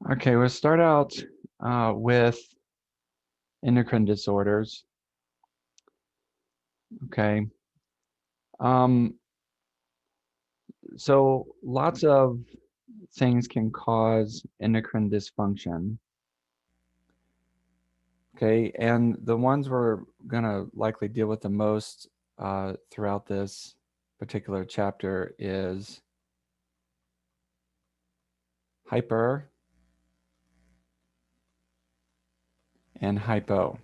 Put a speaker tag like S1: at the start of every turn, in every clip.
S1: Okay, we'll start out with endocrine disorders. Okay. Um, so lots of things can cause endocrine dysfunction. Okay, and the ones we're gonna likely deal with the most throughout this particular chapter is hyper and hypo.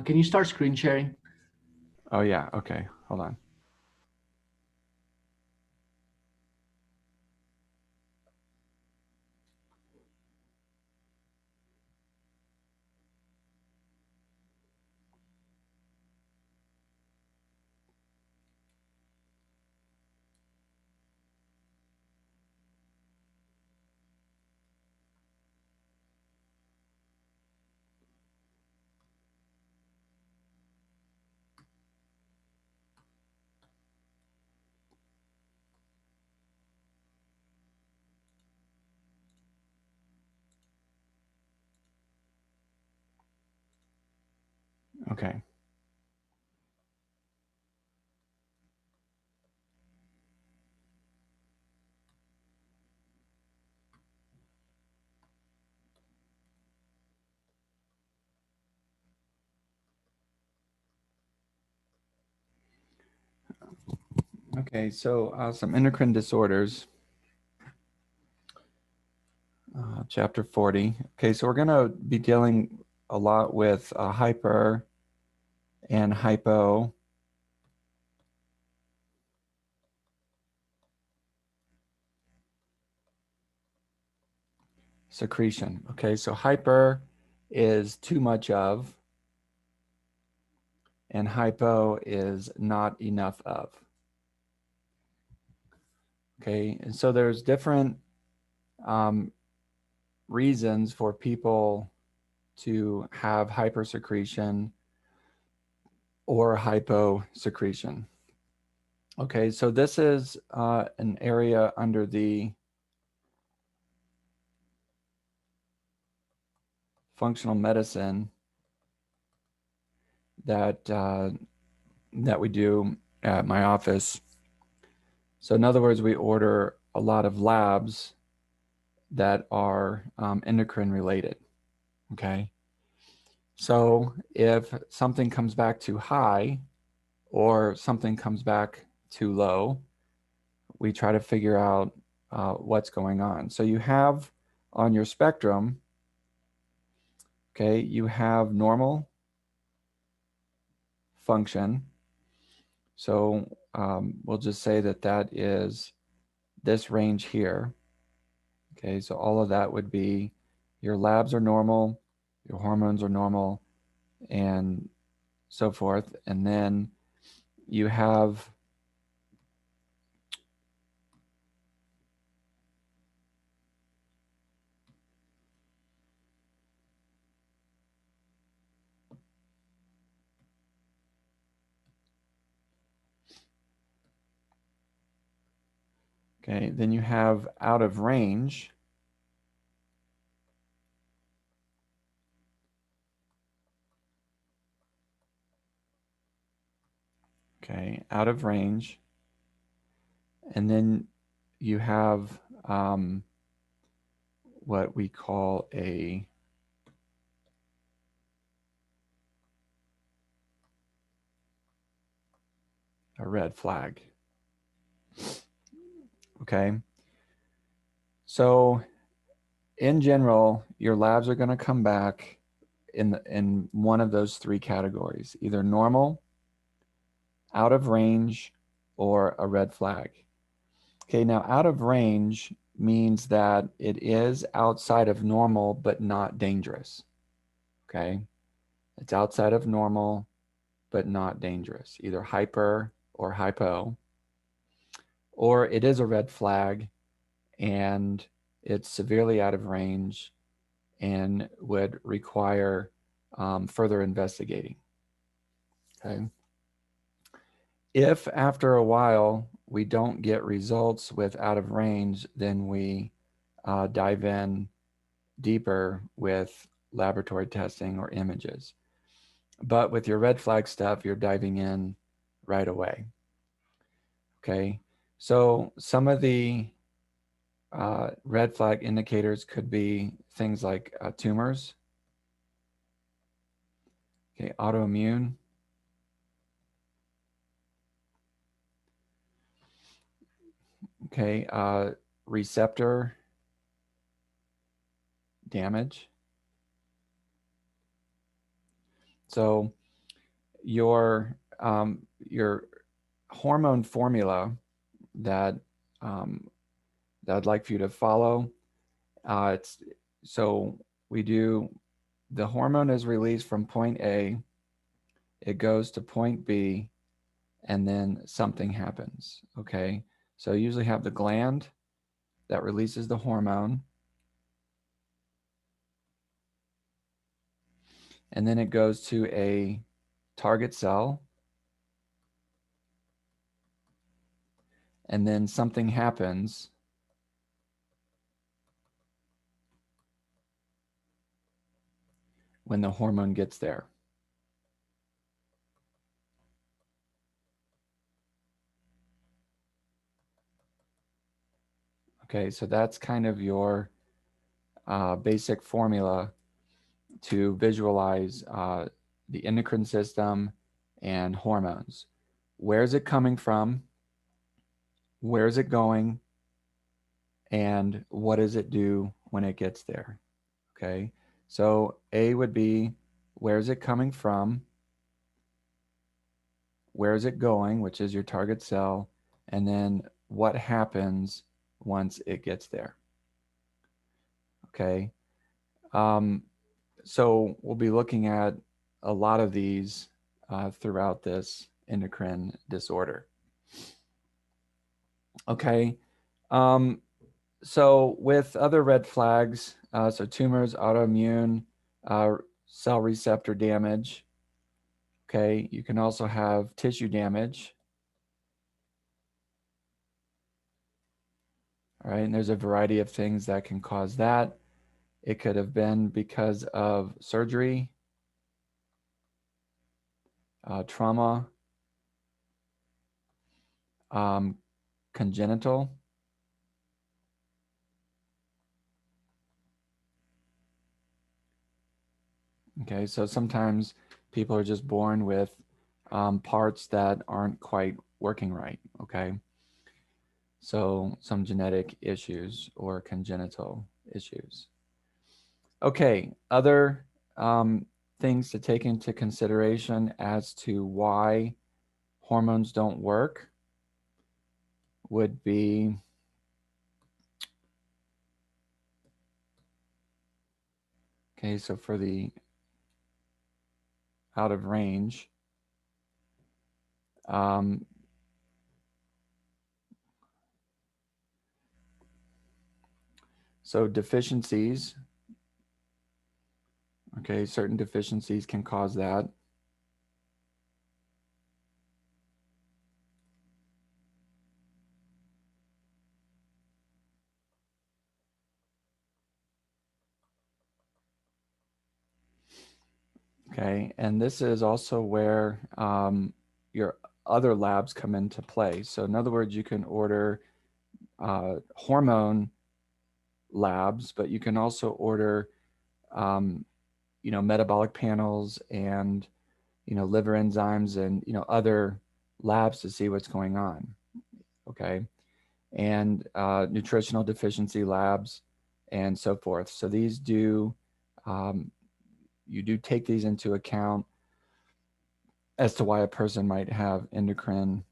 S2: Can you start screen sharing?
S1: Oh yeah, okay, hold on. Okay. Okay, so some endocrine disorders, chapter 40. Okay, so we're going to be dealing a lot with hyper and hypo. Secretion. Okay, so hyper is too much of, and hypo is not enough of. Okay, and so there's different um, reasons for people to have hypersecretion or hyposecretion. Okay, so this is an area under the functional medicine that that we do at my office. So in other words, we order a lot of labs that are endocrine related. Okay. So if something comes back too high or something comes back too low, we try to figure out what's going on. So you have on your spectrum, okay, you have normal function. So we'll just say that that is this range here. Okay, so all of that would be your labs are normal, your hormones are normal, and so forth. And then you have okay, then you have out of range. Okay, out of range. And then you have what we call a red flag. Okay. So in general, your labs are going to come back in one of those three categories, either normal, out of range, or a red flag. Okay, now out of range means that it is outside of normal but not dangerous. Okay, it's outside of normal but not dangerous, either hyper or hypo, or it is a red flag and it's severely out of range and would require further investigating. Okay. If after a while we don't get results with out of range, then we dive in deeper with laboratory testing or images. But with your red flag stuff, you're diving in right away. Okay. So some of the red flag indicators could be things like tumors, okay, autoimmune, okay, receptor damage. So your hormone formula that that I'd like for you to follow. It's so we do the hormone is released from point A, it goes to point B, and then something happens. Okay, so you usually have the gland that releases the hormone, and then it goes to a target cell, and then something happens when the hormone gets there. Okay, so that's kind of your basic formula to visualize the endocrine system and hormones. Where is it coming from? Where is it going? And what does it do when it gets there? Okay, so A would be where is it coming from? Where is it going, which is your target cell? And then what happens once it gets there? Okay, um, so we'll be looking at a lot of these throughout this endocrine disorder. Okay. Um, so with other red flags, so tumors, autoimmune, cell receptor damage. Okay. You can also have tissue damage. All right. And there's a variety of things that can cause that. It could have been because of surgery, trauma, um, congenital. Okay, so sometimes people are just born with parts that aren't quite working right. Okay, so some genetic issues or congenital issues. Okay, other things to take into consideration as to why hormones don't work would be okay, so for the out of range, um, so deficiencies, okay, certain deficiencies can cause that. Okay, and this is also where your other labs come into play. So in other words, you can order hormone labs, but you can also order, um, metabolic panels and, liver enzymes and, other labs to see what's going on. Okay, and nutritional deficiency labs and so forth. So these do, um, you do take these into account as to why a person might have endocrine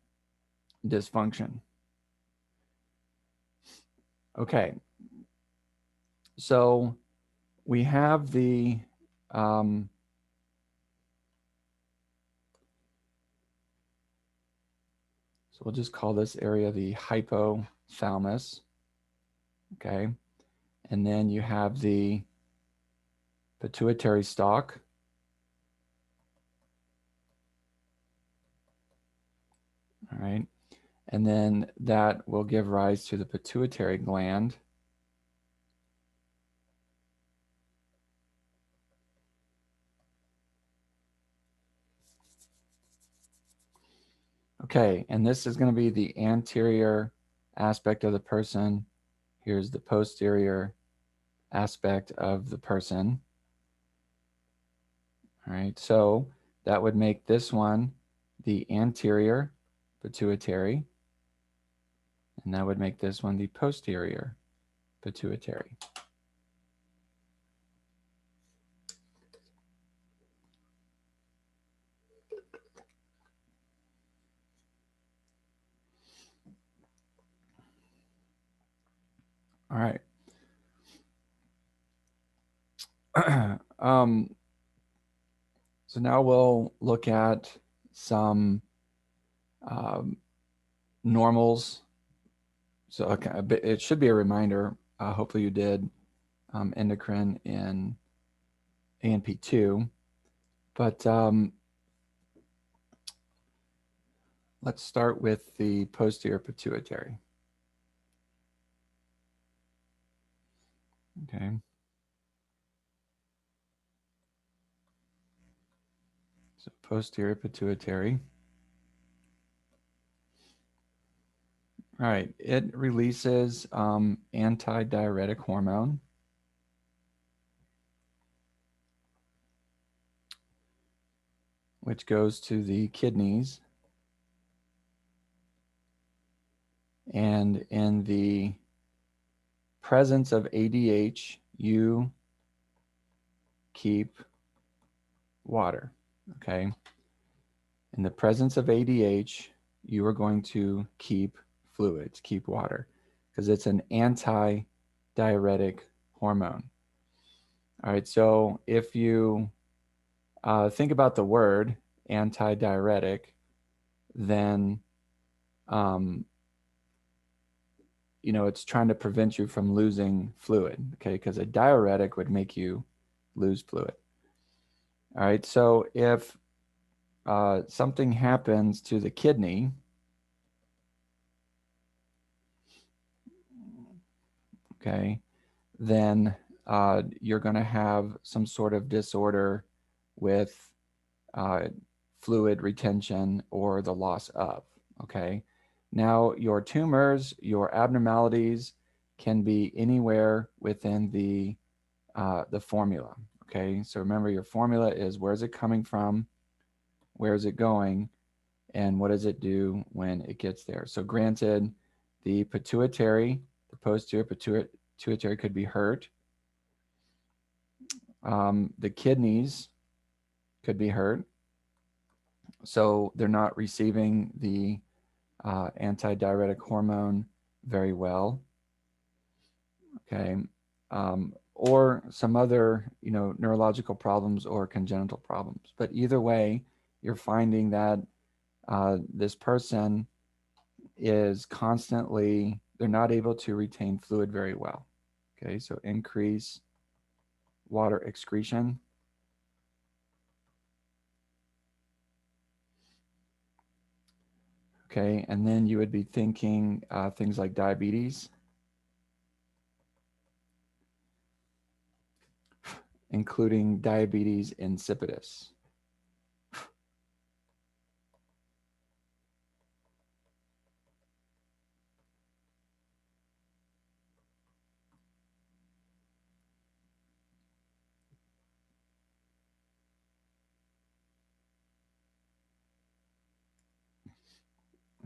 S1: dysfunction. Okay, so we have um, so we'll just call this area the hypothalamus. Okay, and then you have the pituitary stalk. right? And then that will give rise to the pituitary gland. Okay, and this is going to be the anterior aspect of the person. Here's the posterior aspect of the person. All right, so that would make this one the anterior pituitary, and that would make this one the posterior pituitary. All right. um, so now we'll look at some um, normals. So okay, it should be a reminder. Hopefully you did endocrine in ANP2. But let's start with the posterior pituitary. Okay. So posterior pituitary. All right. It releases antidiuretic hormone, which goes to the kidneys. And in the presence of ADH, you keep water. Okay. In the presence of ADH, you are going to keep fluids, keep water, because it's an anti-diuretic hormone. All right, so if you think about the word anti-diuretic, then it's trying to prevent you from losing fluid, okay? Because a diuretic would make you lose fluid. All right, so if something happens to the kidney, okay, then you're going to have some sort of disorder with uh, fluid retention or the loss of, okay? Now, your tumors, your abnormalities can be anywhere within the formula, okay? So remember, your formula is where is it coming from, where is it going, and what does it do when it gets there. So granted, the pituitary, the posterior pituitary could be hurt. The kidneys could be hurt. So they're not receiving the antidiuretic hormone very well. Okay. Or some other, neurological problems or congenital problems. But either way, you're finding that this person is constantly, they're not able to retain fluid very well. Okay. So increase water excretion. Okay. And then you would be thinking things like diabetes, including diabetes insipidus.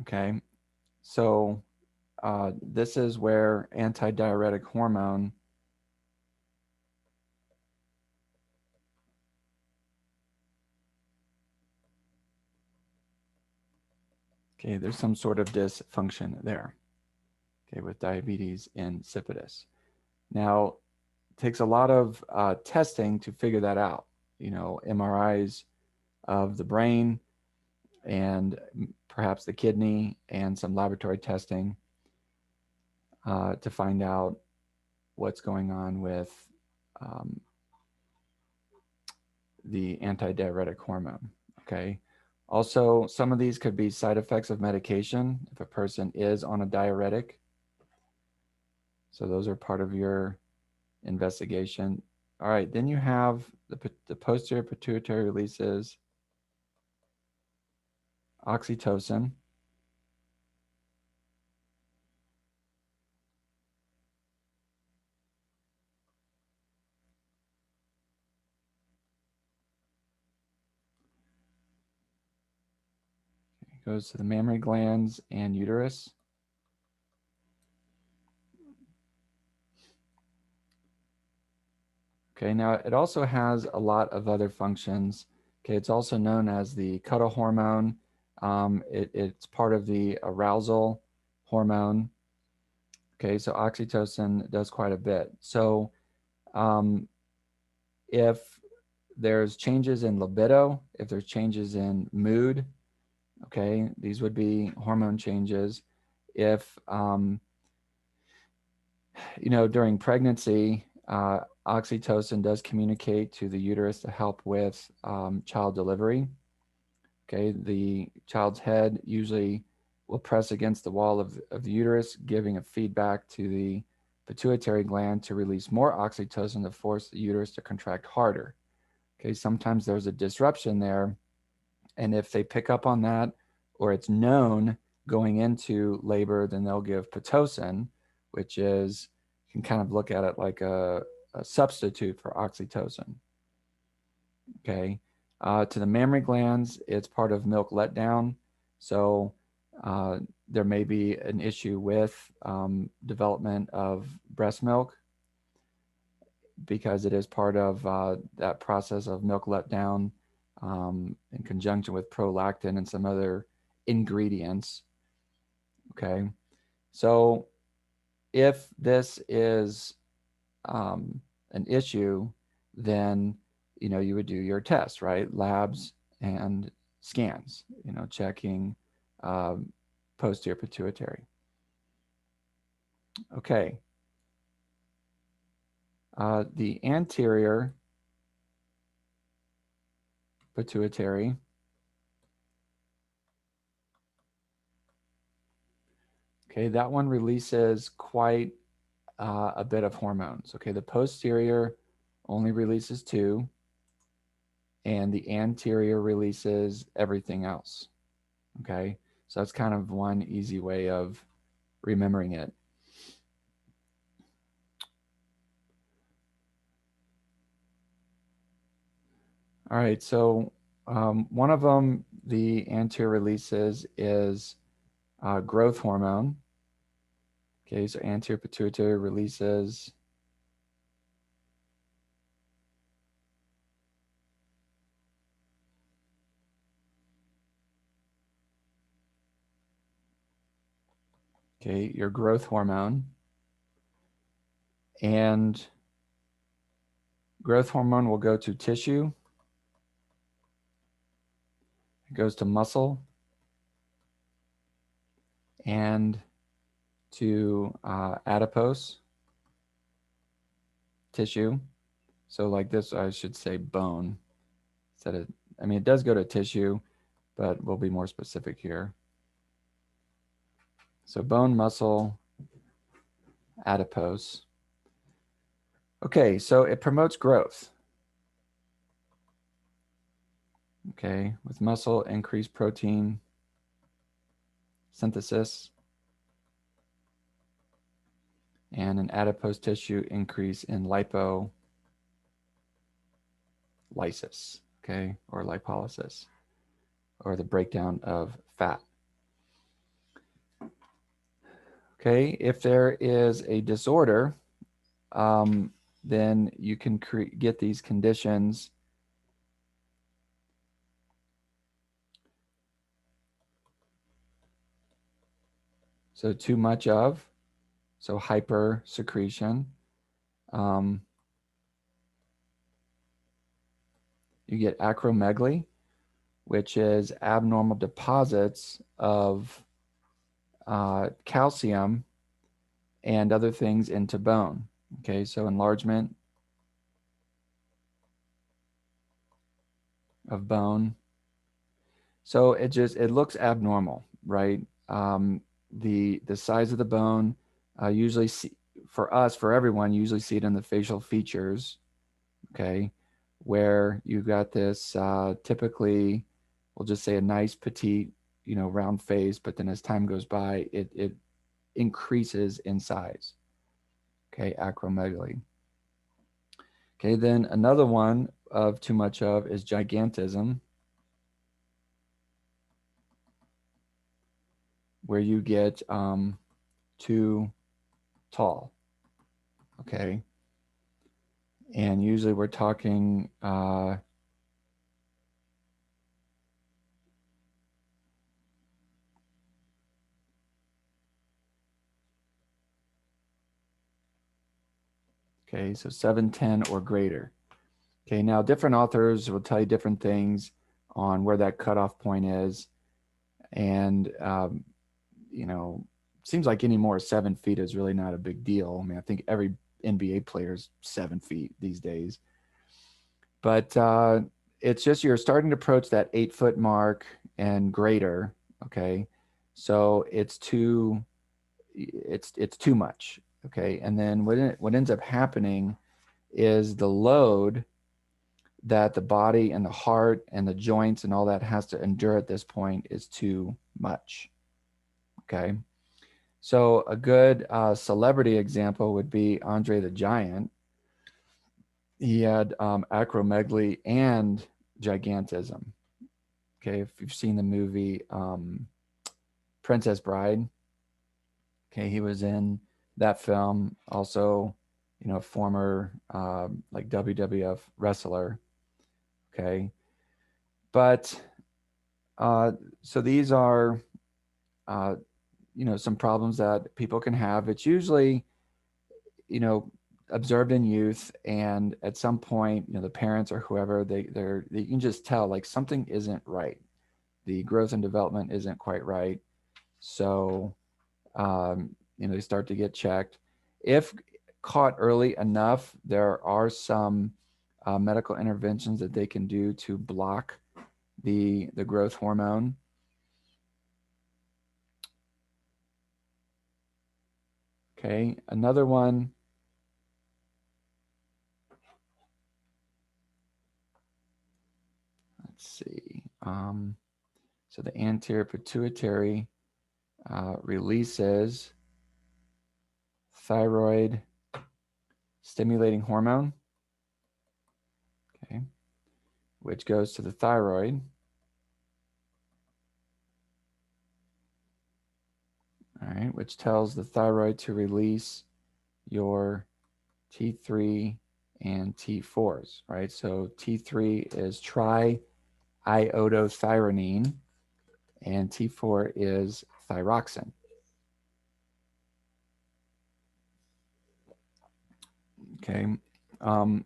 S1: Okay. So this is where antidiuretic hormone okay, there's some sort of dysfunction there, okay, with diabetes insipidus. Now, it takes a lot of testing to figure that out, MRIs of the brain and perhaps the kidney and some laboratory testing to find out what's going on with um, the antidiuretic hormone, okay? Also, some of these could be side effects of medication if a person is on a diuretic. So those are part of your investigation. All right, then you have the posterior pituitary releases oxytocin. It goes to the mammary glands and uterus. Okay, now it also has a lot of other functions. Okay, it's also known as the cuddle hormone. It's part of the arousal hormone. Okay, so oxytocin does quite a bit. So um, if there's changes in libido, if there's changes in mood, okay, these would be hormone changes. If during pregnancy, oxytocin does communicate to the uterus to help with child delivery. Okay, the child's head usually will press against the wall of the uterus, giving a feedback to the pituitary gland to release more oxytocin to force the uterus to contract harder. Okay, sometimes there's a disruption there, and if they pick up on that or it's known going into labor, then they'll give Pitocin, which is, you can kind of look at it like a substitute for oxytocin. Okay. To the mammary glands, it's part of milk letdown. So there may be an issue with development of breast milk because it is part of that process of milk letdown in conjunction with prolactin and some other ingredients. Okay. So if this is an issue, then you would do your test, right? Labs and scans, checking posterior pituitary. Okay. The anterior pituitary, okay, that one releases quite a bit of hormones. Okay, the posterior only releases 2, and the anterior releases everything else. Okay, so that's kind of one easy way of remembering it. All right, so one of them, the anterior releases, is growth hormone. Okay, so anterior pituitary releases your growth hormone. And growth hormone will go to tissue. It goes to muscle and to adipose tissue. So like this, I should say bone. Instead of, I mean, it does go to tissue, but we'll be more specific here. So bone, muscle, adipose. Okay, so it promotes growth. Okay, with muscle, increased protein synthesis, and an adipose tissue, increase in lipolysis, okay, or lipolysis, or the breakdown of fat. Okay, if there is a disorder, then you can get these conditions. So too much of, so hyper secretion. You get acromegaly, which is abnormal deposits of calcium and other things into bone. Okay, so enlargement of bone. So it looks abnormal, right? The size of the bone, usually see, for us, for everyone, you usually see it in the facial features, okay, where you've got this typically, we'll just say a nice petite, round face, but then as time goes by, it increases in size, okay, acromegaly. Okay, then another one of too much of is gigantism, where you get too tall, okay, and usually we're talking okay, so 7'10" or greater. Okay, now different authors will tell you different things on where that cutoff point is, and you know, seems like any more 7 feet is really not a big deal. I mean, I think every NBA player is 7 feet these days, but it's just you're starting to approach that 8 foot mark and greater. Okay, so it's too much. Okay, and then what ends up happening is the load that the body and the heart and the joints and all that has to endure at this point is too much. Okay. So a good celebrity example would be Andre the Giant. He had acromegaly and gigantism. Okay. If you've seen the movie Princess Bride, okay, he was in that film. Also, former like WWF wrestler. Okay. But uh, so these are uh, some problems that people can have. It's usually you know observed in youth, and at some point the parents or whoever they can just tell like something isn't right. The growth and development isn't quite right. So they start to get checked. If caught early enough, there are some medical interventions that they can do to block the growth hormone. Okay, another one. Let's see. So the anterior pituitary releases thyroid stimulating hormone, okay, which goes to the thyroid. All right, which tells the thyroid to release your T3 and T4s, right? So T3 is triiodothyronine and T4 is thyroxine. Okay. Um,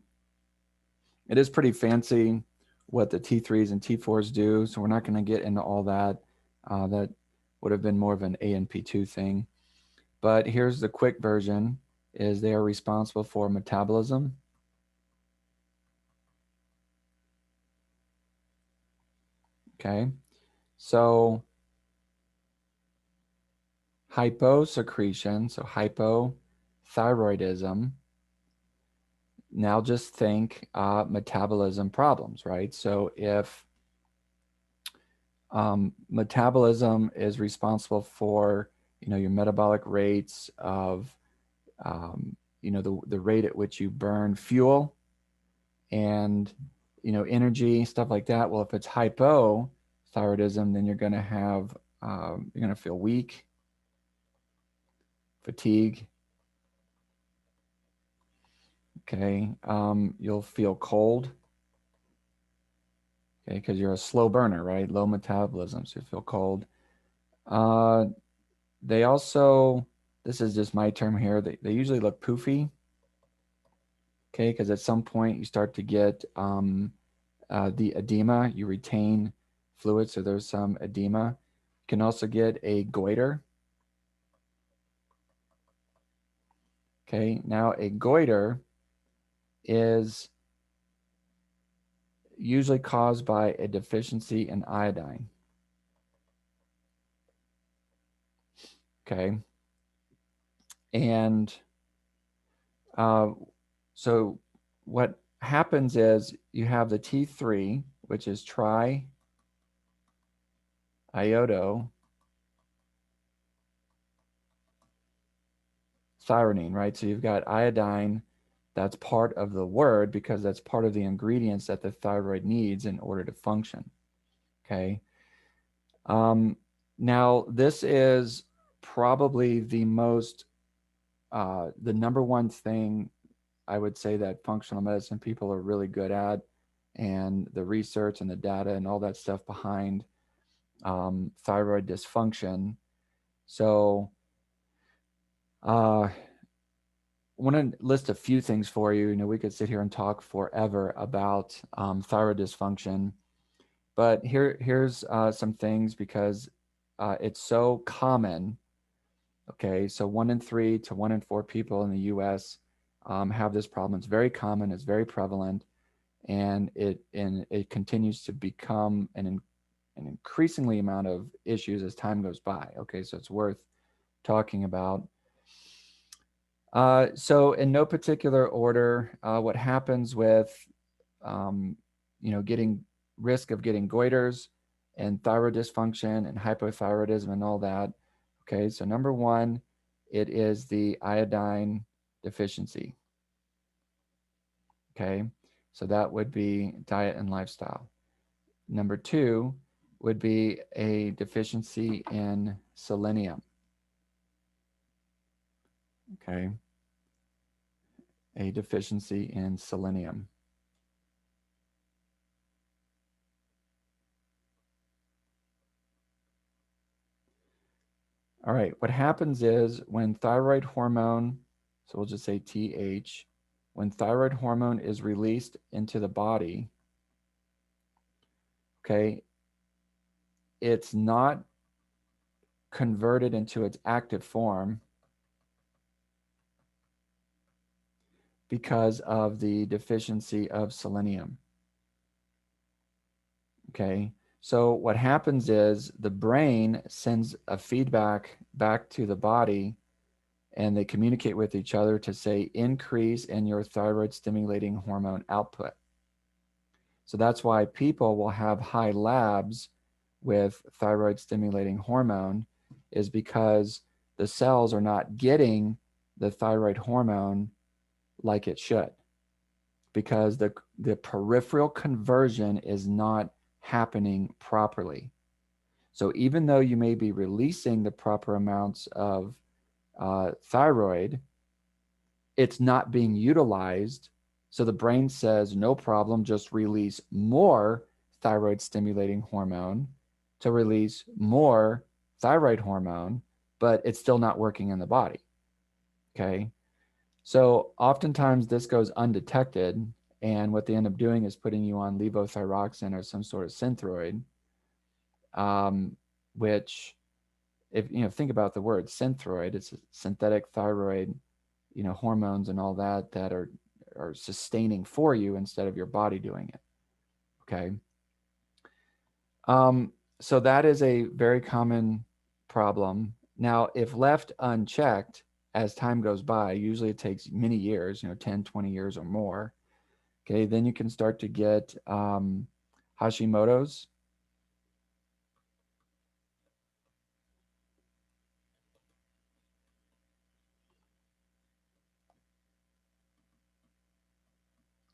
S1: it is pretty fancy what the T3s and T4s do, so we're not going to get into all that. That would have been more of an ANP2 thing. But here's the quick version is they are responsible for metabolism. Okay. So hyposecretion, so hypothyroidism. Now just think metabolism problems, right? So if metabolism is responsible for, your metabolic rates of, the rate at which you burn fuel and, energy, stuff like that. Well, if it's hypothyroidism, then you're going to have, you're going to feel weak, fatigue. Okay. You'll feel cold. Okay. Because you're a slow burner, right? Low metabolism. So you feel cold. Uh, they also, this is just my term here, they usually look poofy. Okay. Because at some point you start to get the edema, you retain fluid. So there's some edema. You can also get a goiter. Okay. Now a goiter is usually caused by a deficiency in iodine. Okay. And uh, so what happens is you have the T3, which is triiodothyronine, right? So you've got iodine, that's part of the word because that's part of the ingredients that the thyroid needs in order to function. Okay. Um, Now, this is probably the number one thing I would say that functional medicine people are really good at, and the research and the data and all that stuff behind thyroid dysfunction. So, I want to list a few things for you. You know, we could sit here and talk forever about thyroid dysfunction, but here's some things because it's so common. Okay, so 1 in 3 to 1 in 4 people in the U.S. Have this problem. It's very common. It's very prevalent, and it continues to become an increasingly amount of issues as time goes by. Okay, so it's worth talking about. So in no particular order, what happens with um, getting risk of getting goiters and thyroid dysfunction and hypothyroidism and all that. Okay, so number one, it is the iodine deficiency. Okay, so that would be diet and lifestyle. Number two would be a deficiency in selenium. Okay, a deficiency in selenium. All right, what happens is when thyroid hormone, so we'll just say TH, when thyroid hormone is released into the body, okay, it's not converted into its active form because of the deficiency of selenium. Okay, so what happens is the brain sends a feedback back to the body, and they communicate with each other to say increase in your thyroid stimulating hormone output. So that's why people will have high labs with thyroid stimulating hormone, is because the cells are not getting the thyroid hormone like it should, because the peripheral conversion is not happening properly. So even though you may be releasing the proper amounts of thyroid, it's not being utilized. So the brain says, no problem, just release more thyroid stimulating hormone to release more thyroid hormone, but it's still not working in the body. Okay. So oftentimes this goes undetected. And what they end up doing is putting you on levothyroxine or some sort of synthroid, um, which, if you know, think about the word synthroid, it's a synthetic thyroid, hormones and all that are sustaining for you instead of your body doing it. Okay. So that is a very common problem. Now, if left unchecked as time goes by, usually it takes many years, 10, 20 years or more. Okay. Then you can start to get Hashimoto's.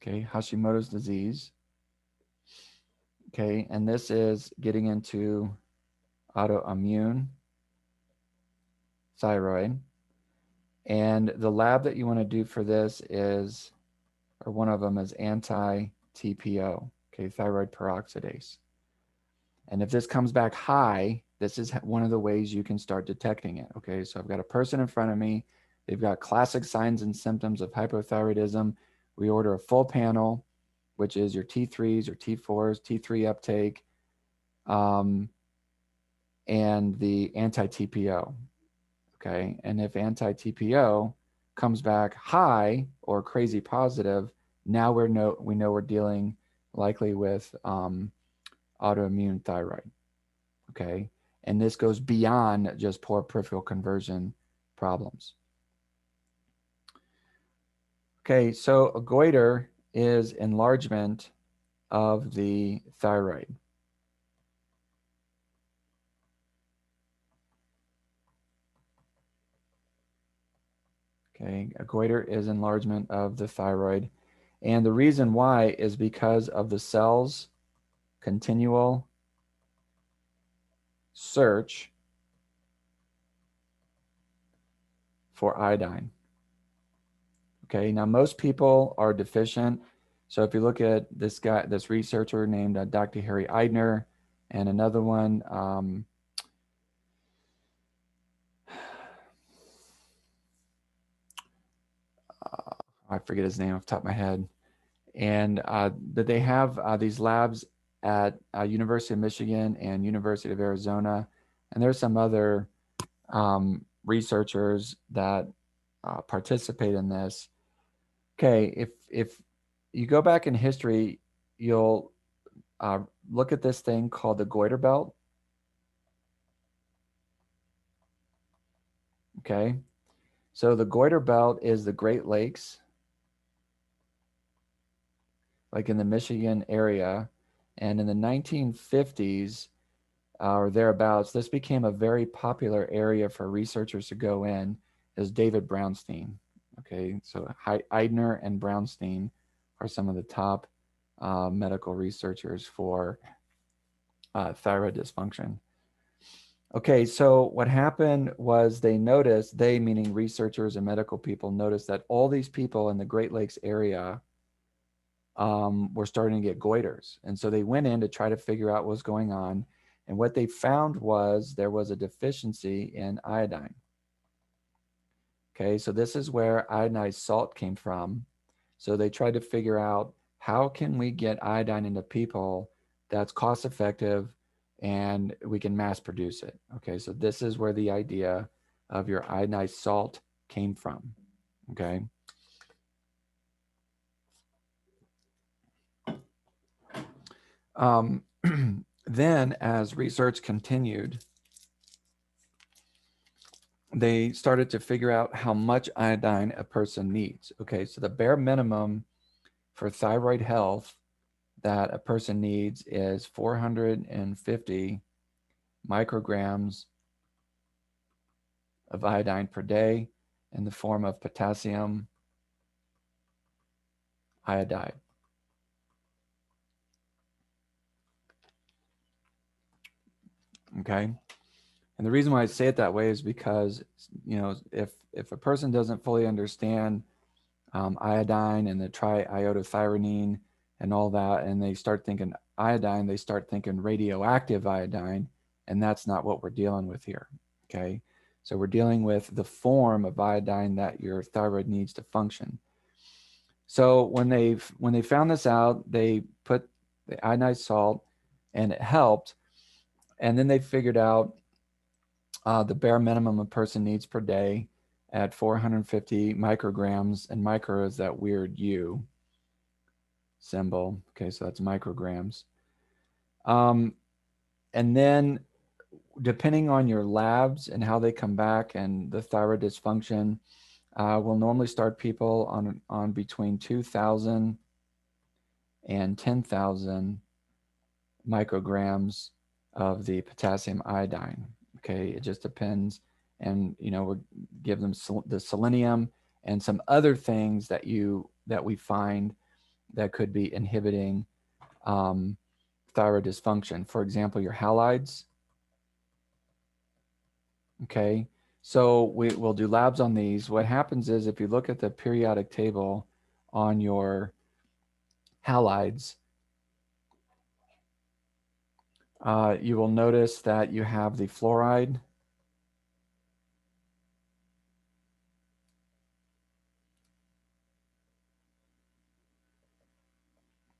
S1: Okay. Hashimoto's disease. Okay. And this is getting into autoimmune thyroid. And the lab that you want to do for this is, or one of them is anti-TPO, okay, thyroid peroxidase. And if this comes back high, this is one of the ways you can start detecting it. Okay, so I've got a person in front of me. They've got classic signs and symptoms of hypothyroidism. We order a full panel, which is your T3s or T4s, T3 uptake, um, and the anti-TPO. Okay, and if anti-TPO comes back high or crazy positive, now we know we're dealing likely with autoimmune thyroid. Okay, And this goes beyond just poor peripheral conversion problems. Okay, so a goiter is enlargement of the thyroid. Okay, a goiter is enlargement of the thyroid. And the reason why is because of the cell's continual search for iodine. Okay, now most people are deficient. So if you look at this guy, this researcher named Dr. Harry Eidner, and another one, I forget his name off the top of my head, and that they have these labs at University of Michigan and University of Arizona, and there's some other researchers that participate in this. Okay, if you go back in history, you'll look at this thing called the goiter belt. Okay, so the goiter belt is the Great Lakes, like in the Michigan area, and in the 1950s or thereabouts, this became a very popular area for researchers to go in. Is David Brownstein. Okay, so Eidner and Brownstein are some of the top medical researchers for thyroid dysfunction. Okay, so what happened was they meaning researchers and medical people, noticed that all these people in the Great Lakes area were starting to get goiters. And so they went in to try to figure out what was going on. And what they found was there was a deficiency in iodine. Okay, so this is where iodinized salt came from. So they tried to figure out how can we get iodine into people that's cost effective and we can mass produce it. Okay, so this is where the idea of your iodinized salt came from. Okay. Then, as research continued, they started to figure out how much iodine a person needs. Okay, so the bare minimum for thyroid health that a person needs is 450 micrograms of iodine per day in the form of potassium iodide. Okay, and the reason why I say it that way is because, you know, if a person doesn't fully understand iodine and the triiodothyronine and all that, and they start thinking iodine, they start thinking radioactive iodine, and that's not what we're dealing with here. Okay, so we're dealing with the form of iodine that your thyroid needs to function. So when they found this out, they put the iodized salt, and it helped. And then they figured out the bare minimum a person needs per day at 450 micrograms, and micro is that weird U symbol. Okay, so that's micrograms. And then depending on your labs and how they come back and the thyroid dysfunction, we'll normally start people on between 2,000 and 10,000 micrograms of the potassium iodine. Okay, it just depends. And, you know, we'll give them the selenium and some other things that we find that could be inhibiting thyroid dysfunction. For example, your halides. Okay, so we'll do labs on these. What happens is if you look at the periodic table on your halides, you will notice that you have the fluoride,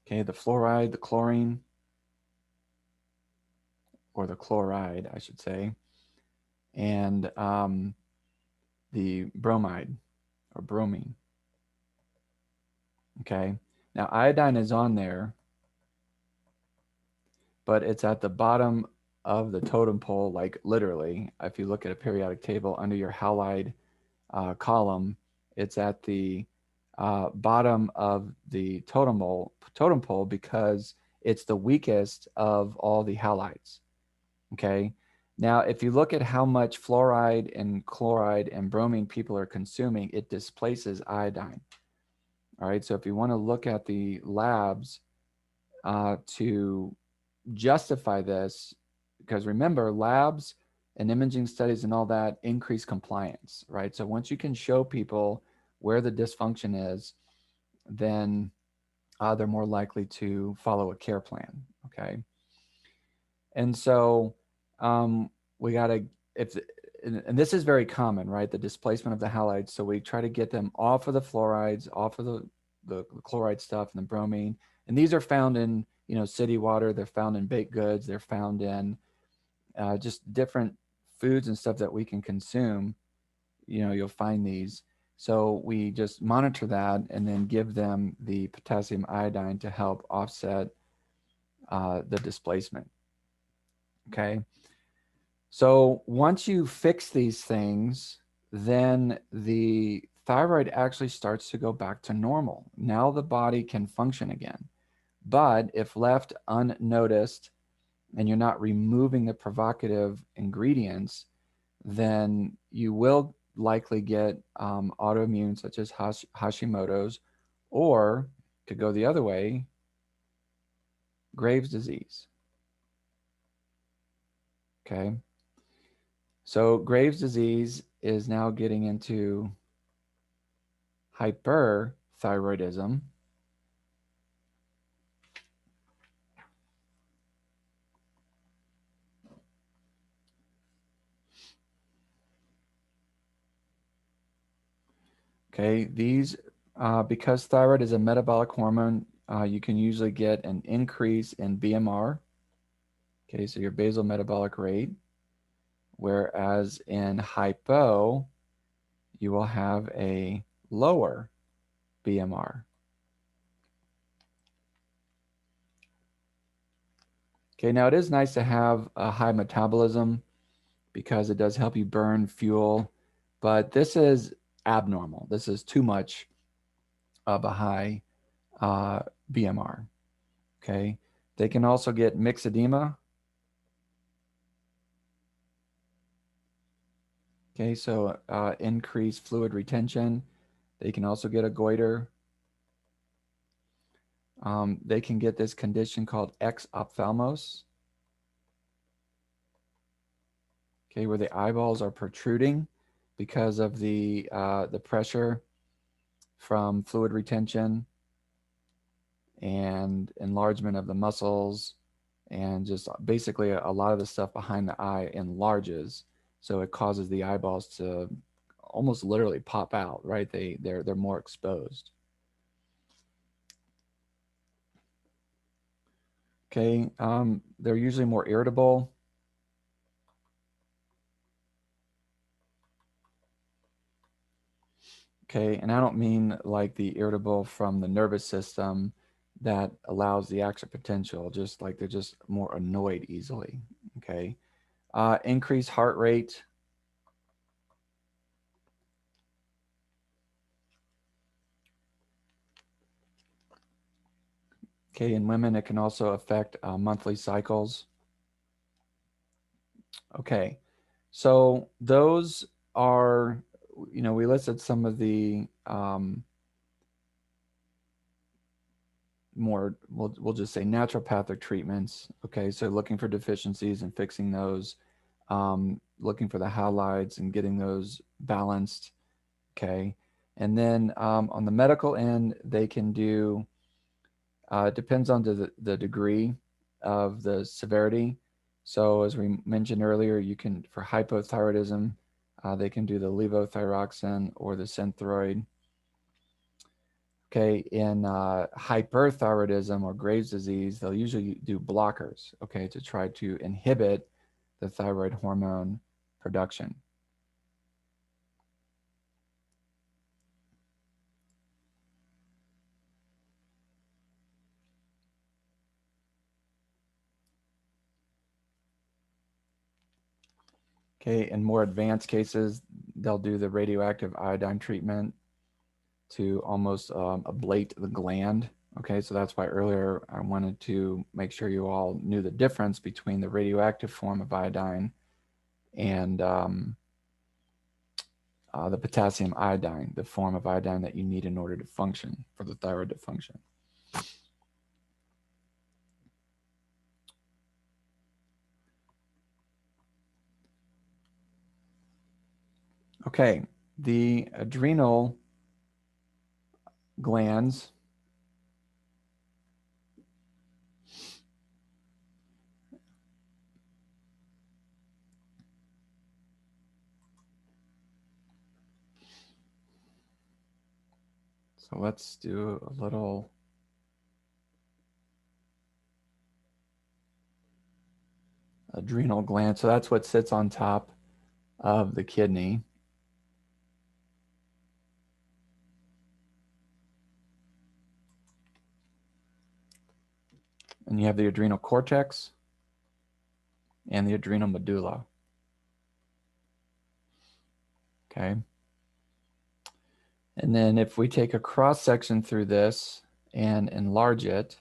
S1: okay, the fluoride, the chlorine, or the chloride, I should say, and the bromide or bromine. Okay, now iodine is on there, but it's at the bottom of the totem pole, like literally, if you look at a periodic table under your halide column, it's at the bottom of the totem pole because it's the weakest of all the halides. Okay. Now, if you look at how much fluoride and chloride and bromine people are consuming, it displaces iodine. All right. So if you want to look at the labs to justify this, because remember, labs and imaging studies and all that increase compliance, right? So once you can show people where the dysfunction is, then they're more likely to follow a care plan. Okay. And so we got to, if, and this is very common, right? The displacement of the halides. So we try to get them off of the fluorides, off of the chloride stuff and the bromine. And these are found in, city water. They're found in baked goods. They're found in just different foods and stuff that we can consume. You'll find these. So we just monitor that and then give them the potassium iodine to help offset the displacement. Okay. So once you fix these things, then the thyroid actually starts to go back to normal. Now the body can function again. But if left unnoticed and you're not removing the provocative ingredients, then you will likely get autoimmune, such as Hashimoto's, or to go the other way, Graves' disease. Okay. So Graves' disease is now getting into hyperthyroidism. Okay, these, because thyroid is a metabolic hormone, you can usually get an increase in BMR. Okay, so your basal metabolic rate, whereas in hypo, you will have a lower BMR. Okay, now it is nice to have a high metabolism because it does help you burn fuel, but this is abnormal. This is too much of a high uh, BMR. Okay, they can also get myxedema. Okay, so increased fluid retention. They can also get a goiter. They can get this condition called exophthalmos. Okay, where the eyeballs are protruding because of the pressure from fluid retention and enlargement of the muscles, and just basically a lot of the stuff behind the eye enlarges, so it causes the eyeballs to almost literally pop out, right? They're more exposed. Okay, they're usually more irritable. Okay, and I don't mean like the irritable from the nervous system that allows the action potential, just like they're just more annoyed easily. Okay, increased heart rate. Okay, in women, it can also affect monthly cycles. Okay, so those are, we listed some of the more, we'll just say naturopathic treatments. Okay, so looking for deficiencies and fixing those, looking for the halides and getting those balanced. Okay, and then on the medical end, they can do, depends on the degree of the severity. So as we mentioned earlier, you can, for hypothyroidism, they can do the levothyroxine or the synthroid. Okay, in hyperthyroidism or Graves' disease, they'll usually do blockers, okay, to try to inhibit the thyroid hormone production. Okay, in more advanced cases, they'll do the radioactive iodine treatment to almost ablate the gland. Okay, so that's why earlier I wanted to make sure you all knew the difference between the radioactive form of iodine and the potassium iodine, the form of iodine that you need in order to function, for the thyroid to function. Okay, the adrenal glands so let's do a little adrenal gland. So that's what sits on top of the kidney. And you have the adrenal cortex and the adrenal medulla. Okay. And then if we take a cross section through this and enlarge it,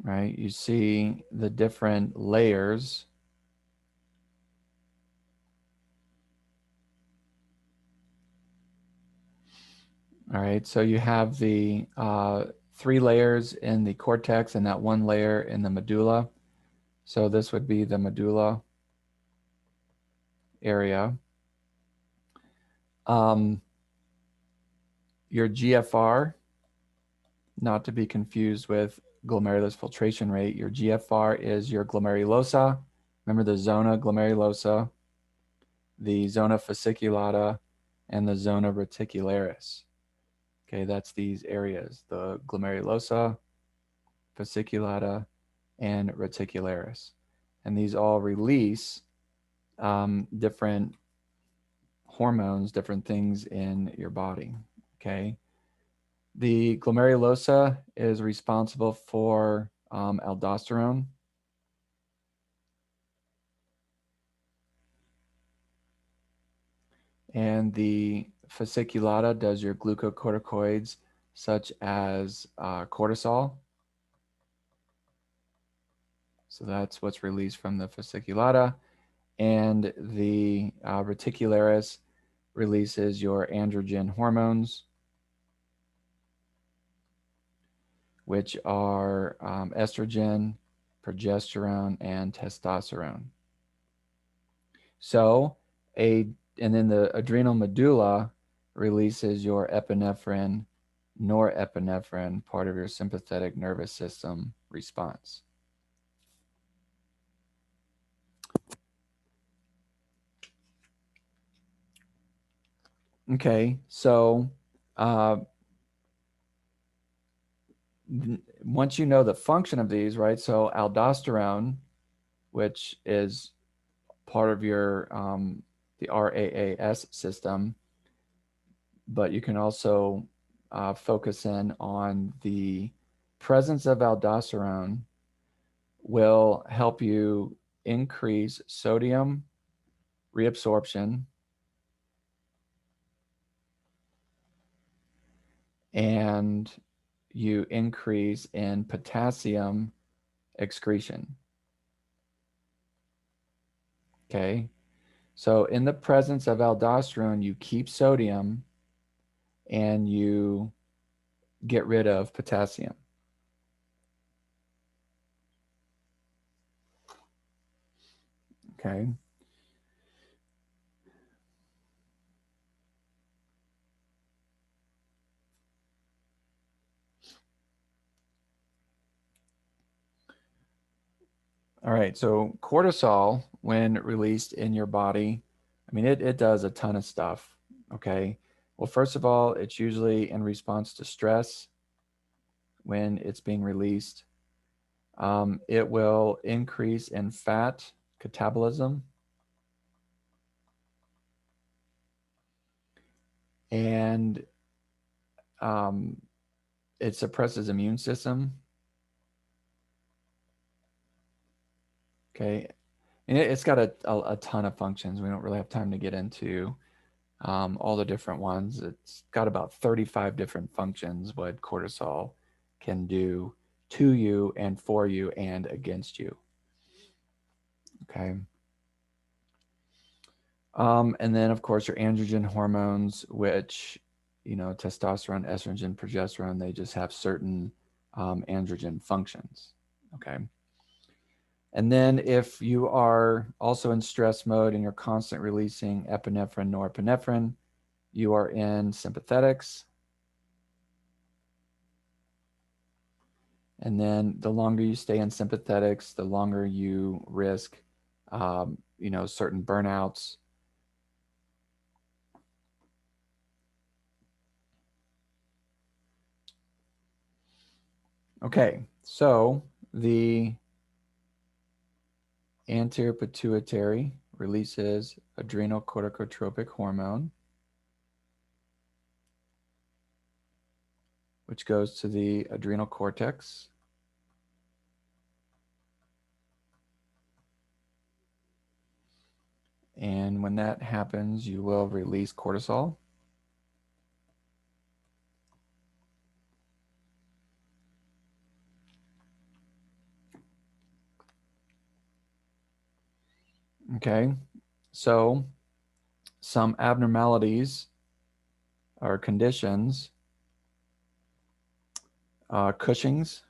S1: right, you see the different layers. All right, so you have the 3 layers in the cortex and that 1 layer in the medulla. So this would be the medulla area. Your GFR, not to be confused with glomerulus filtration rate, your GFR is your glomerulosa. Remember the zona glomerulosa, the zona fasciculata, and the zona reticularis. Okay, that's these areas, the glomerulosa, fasciculata, and reticularis. And these all release different hormones, different things in your body. Okay. The glomerulosa is responsible for aldosterone. And the fasciculata does your glucocorticoids, such as cortisol. So that's what's released from the fasciculata. And the reticularis releases your androgen hormones, which are estrogen, progesterone, and testosterone. So, and then the adrenal medulla releases your epinephrine, norepinephrine, part of your sympathetic nervous system response. Okay, so uh, once you know the function of these, right? So aldosterone, which is part of your the RAAS system, but you can also focus in on the presence of aldosterone will help you increase sodium reabsorption and you increase in potassium excretion. Okay. So, in the presence of aldosterone, you keep sodium and you get rid of potassium. Okay. All right. So, cortisol, when released in your body, I mean, it does a ton of stuff. Okay. Well, first of all, it's usually in response to stress when it's being released. It will increase in fat catabolism and um, it suppresses immune system. Okay. And it's got a ton of functions. We don't really have time to get into all the different ones. It's got about 35 different functions what cortisol can do to you and for you and against you. Okay. And then, of course, your androgen hormones, which, testosterone, estrogen, progesterone, they just have certain androgen functions. Okay. And then, if you are also in stress mode and you're constantly releasing epinephrine, norepinephrine, you are in sympathetics. And then, the longer you stay in sympathetics, the longer you risk, certain burnouts. Okay, so the anterior pituitary releases adrenal corticotropic hormone, which goes to the adrenal cortex. And when that happens, you will release cortisol. Okay, so some abnormalities or conditions, Cushing's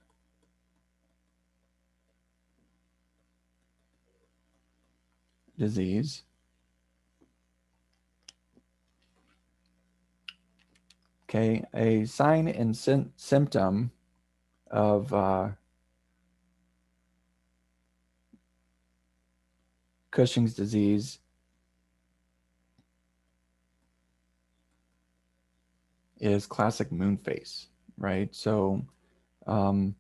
S1: disease. Okay, a sign and symptom of Cushing's disease is classic moon face, right? So, um,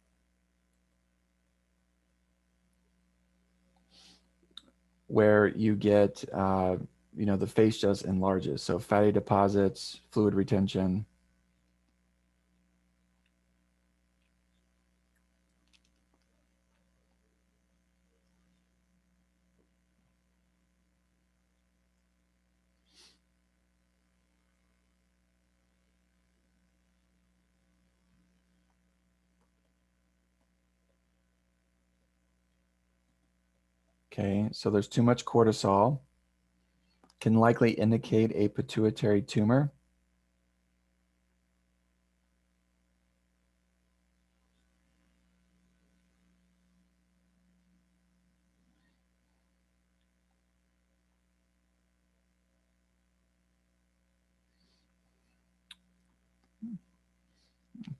S1: where you get, the face just enlarges. So, fatty deposits, fluid retention. Okay, so there's too much cortisol, can likely indicate a pituitary tumor.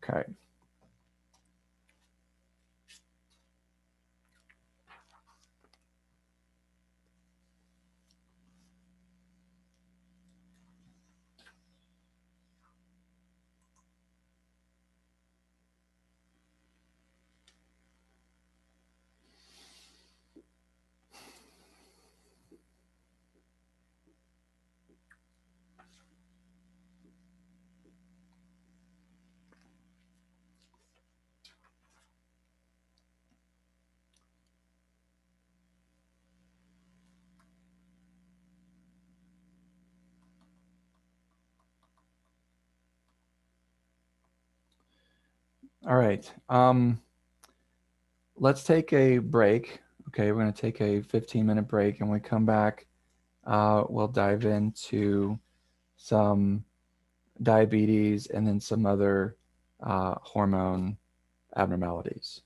S1: Okay. All right. Let's take a break. Okay, we're going to take a 15-minute break, and when we come back, we'll dive into some diabetes and then some other hormone abnormalities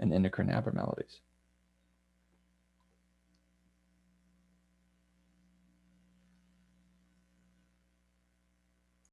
S1: and endocrine abnormalities.